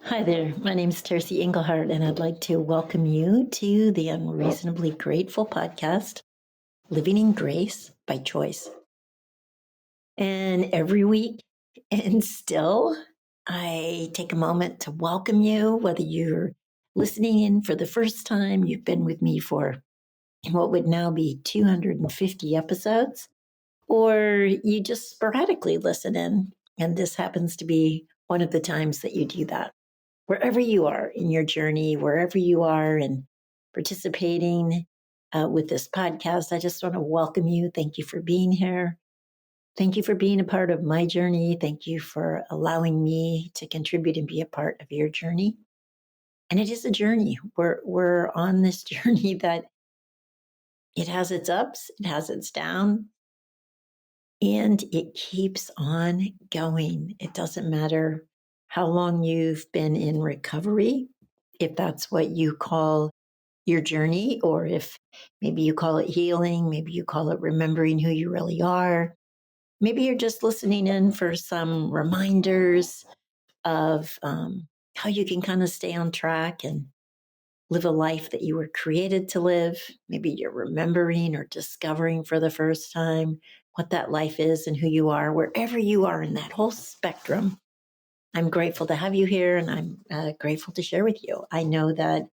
Hi there. My name is Terces and I'd like to welcome you to the Unreasonably Grateful podcast, Living in Grace by Choice. And every week, and still, I take a moment to welcome you, whether you're listening in for the first time, you've been with me for what would now be 250 episodes, or you just sporadically listen in, and this happens to be one of the times that you do that. Wherever you are in your journey, wherever you are and participating with this podcast, I just want to welcome you. Thank you for being here. Thank you for being a part of my journey. Thank you for allowing me to contribute and be a part of your journey. And it is a journey. We're on this journey that it has its ups, it has its downs, and it keeps on going. It doesn't matter how long you've been in recovery, if that's what you call your journey, or if maybe you call it healing, maybe you call it remembering who you really are. Maybe you're just listening in for some reminders of how you can kind of stay on track and live a life that you were created to live. Maybe you're remembering or discovering for the first time what that life is and who you are, wherever you are in that whole spectrum. I'm grateful to have you here and I'm grateful to share with you. I know that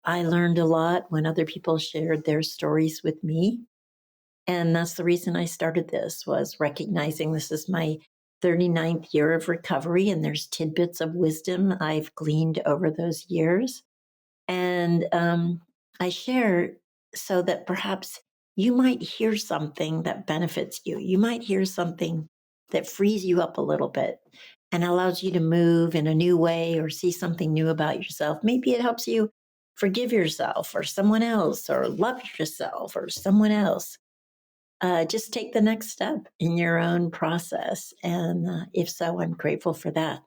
I learned a lot when other people shared their stories with me. And that's the reason I started this, was recognizing this is my 39th year of recovery and there's tidbits of wisdom I've gleaned over those years. And I share so that perhaps you might hear something that benefits you. You might hear something that frees you up a little bit and allows you to move in a new way or see something new about yourself. Maybe it helps you forgive yourself or someone else, or love yourself or someone else. Just take the next step in your own process. And if so, I'm grateful for that.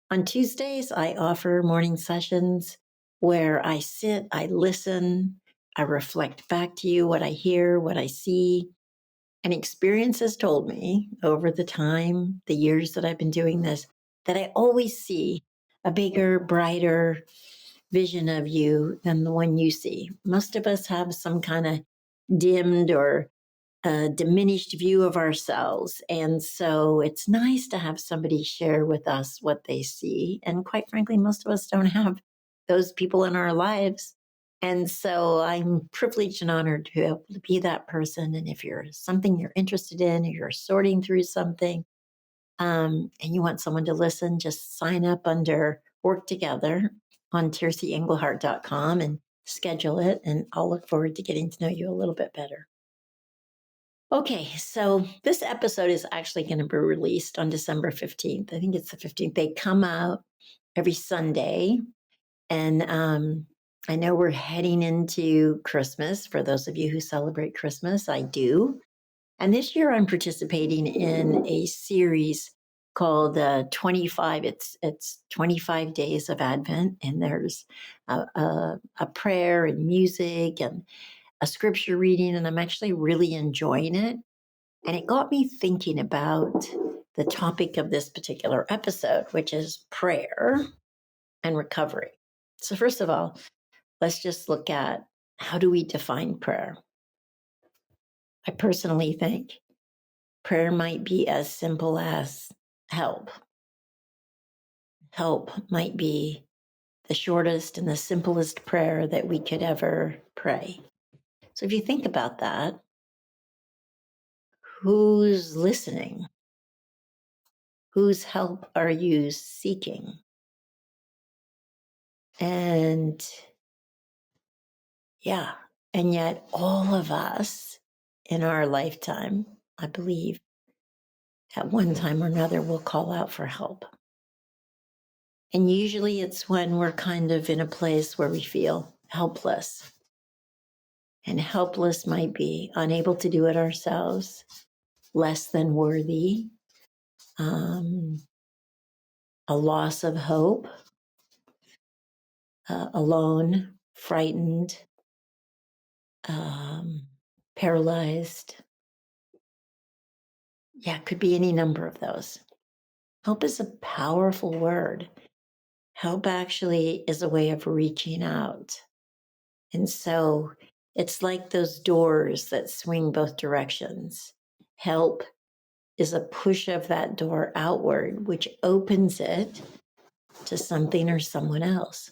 On Tuesdays, I offer morning sessions where I sit, I listen, I reflect back to you what I hear, what I see. And experience has told me over the time, the years that I've been doing this, that I always see a bigger, brighter vision of you than the one you see. Most of us have some kind of dimmed or a diminished view of ourselves. And so it's nice to have somebody share with us what they see. And quite frankly, most of us don't have those people in our lives. And so I'm privileged and honored to be able to be that person. And if you're something you're interested in, or you're sorting through something, and you want someone to listen, just sign up under Work Together on tercesenglehart.com and schedule it. And I'll look forward to getting to know you a little bit better. Okay, so this episode is actually going to be released on December 15th. I think it's the 15th. They come out every Sunday. And I know we're heading into Christmas. For those of you who celebrate Christmas, I do. And this year I'm participating in a series called 25. It's 25 days of Advent. And there's a prayer and music and a scripture reading. And I'm actually really enjoying it. And it got me thinking about the topic of this particular episode, which is prayer and recovery. So, first of all, let's just look at, how do we define prayer? I personally think prayer might be as simple as help. Help might be the shortest and the simplest prayer that we could ever pray. So, if you think about that, who's listening? Whose help are you seeking? And yeah, and yet all of us in our lifetime, I believe, at one time or another will call out for help. And usually it's when we're kind of in a place where we feel helpless. And helpless might be unable to do it ourselves, less than worthy, um, a loss of hope, alone, frightened, paralyzed. Yeah, it could be any number of those. Hope is a powerful word. Help actually is a way of reaching out. And so it's like those doors that swing both directions. Help is a push of that door outward, which opens it to something or someone else.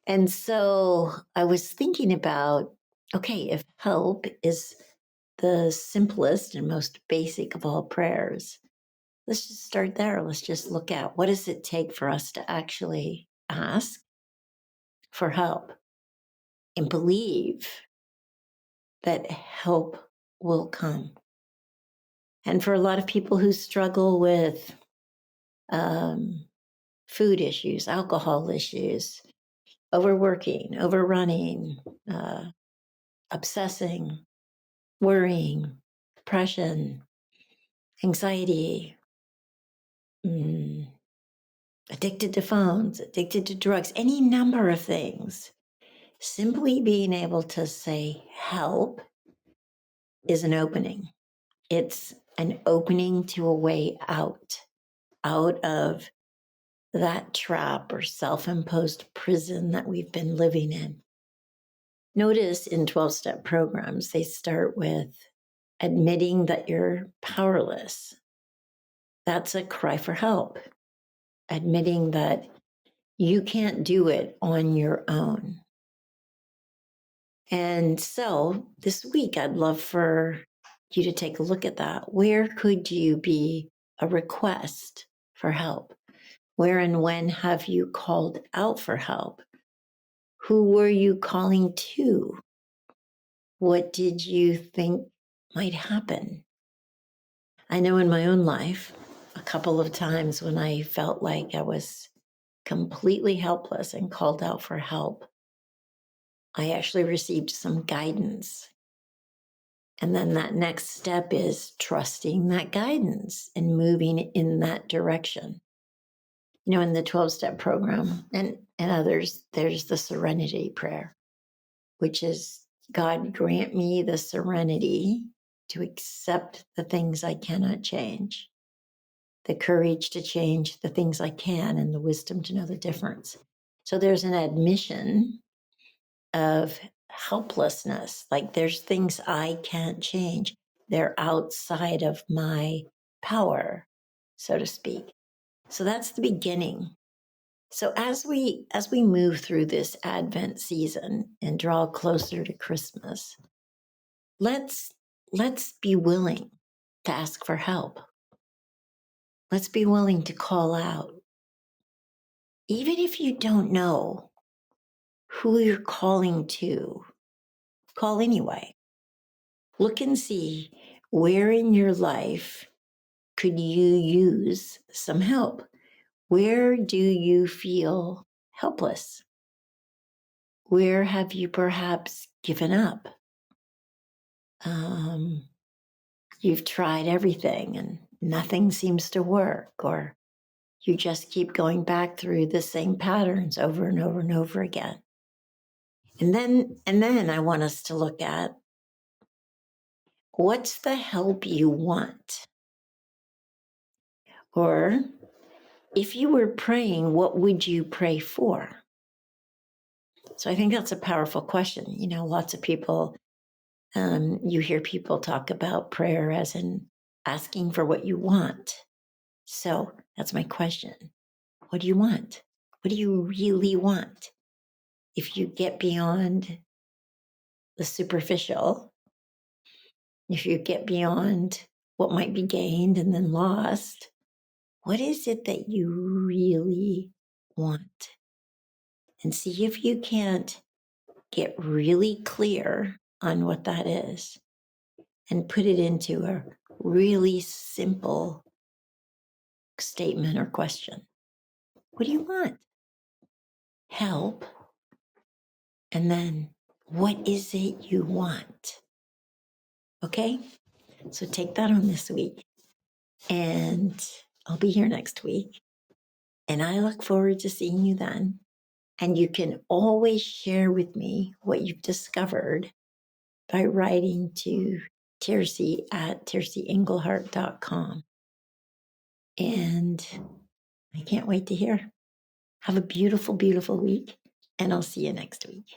And so I was thinking about, okay, if help is the simplest and most basic of all prayers, let's just start there. Let's just look at what does it take for us to actually ask for help and believe that help will come. And for a lot of people who struggle with um, food issues, alcohol issues, overworking, overrunning, uh, obsessing, worrying, depression, anxiety, mm, addicted to phones, addicted to drugs, any number of things, simply being able to say help is an opening. It's an opening to a way out of that trap or self imposed prison that we've been living in. Notice in 12-step programs, they start with admitting that you're powerless. That's a cry for help, admitting that you can't do it on your own. And so this week, I'd love for you to take a look at that. Where could you be a request for help? Where and when have you called out for help? Who were you calling to? What did you think might happen? I know in my own life, a couple of times when I felt like I was completely helpless and called out for help, I actually received some guidance. And then that next step is trusting that guidance and moving in that direction. You know, in the 12-step program and others, there's the Serenity prayer, which is God grant me the serenity to accept the things I cannot change, the courage to change the things I can, and the wisdom to know the difference. So there's an admission of helplessness, like there's things I can't change. They're outside of my power, so to speak. So that's the beginning. So as we move through this Advent season and draw closer to Christmas, let's be willing to ask for help. Let's be willing to call out. Even if you don't know who you're calling to, call anyway. Look and see where in your life could you use some help? Where do you feel helpless? Where have you perhaps given up? You've tried everything and nothing seems to work, or you just keep going back through the same patterns over and over and over again. And then I want us to look at what's the help you want? Or if you were praying, what would you pray for? So I think that's a powerful question. You know, lots of people, you hear people talk about prayer as in asking for what you want. So that's my question. What do you want? What do you really want? If you get beyond the superficial, if you get beyond what might be gained and then lost, what is it that you really want? And see if you can't get really clear on what that is and put it into a really simple statement or question. What do you want? Help. And then, what is it you want? Okay? So take that on this week. And I'll be here next week. And I look forward to seeing you then. And you can always share with me what you've discovered by writing to Terces at tercesengelhart.com. And I can't wait to hear. Have a beautiful, beautiful week, and I'll see you next week.